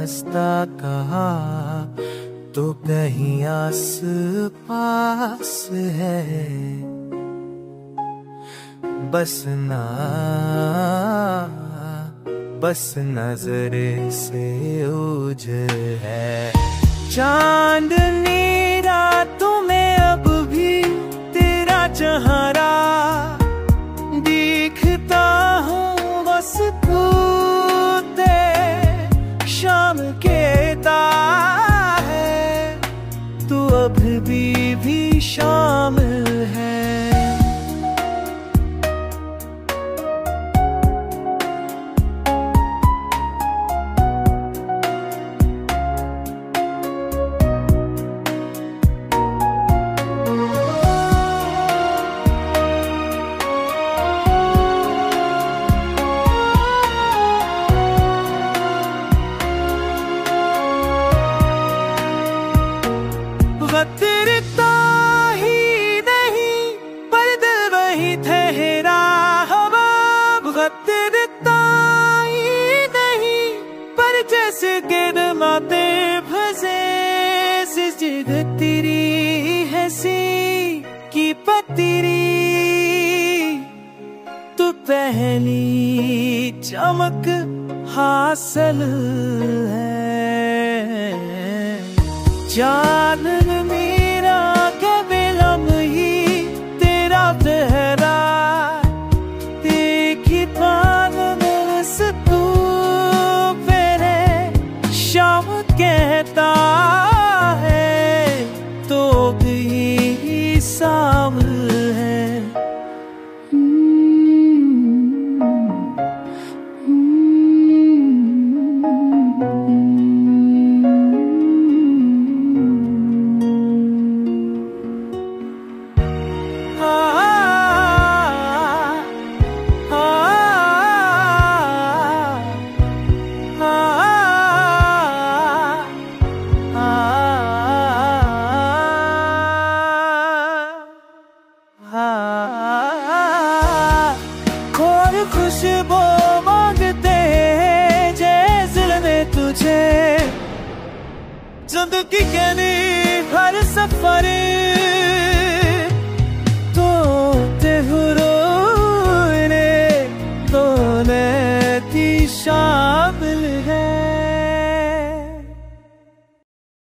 हंसता कहा तो कहीं आस पास है, बस नजर से ओझल है। चांदनी रातों में अब भी तेरा चेहरा दिखता हूँ, बस तू शाम के तार है, तू अभी भी शामिल है। तेरता ही नहीं पर दिल वही ठहरा हवा, तेरता ही नहीं पर जैसे गिरमाते फंसे जिद तेरी है सी की पतरी, तू पहली चमक हासिल है। जान मेरा के बिलम ही तेरा चेहरा देखी पान बस तू मेरे शाम कहता है तो भी सामल है। और खुशबू मांगते जैसे ने तुझे जिंदगी के हर सफर तो ते हुरो ने तो ने ती शान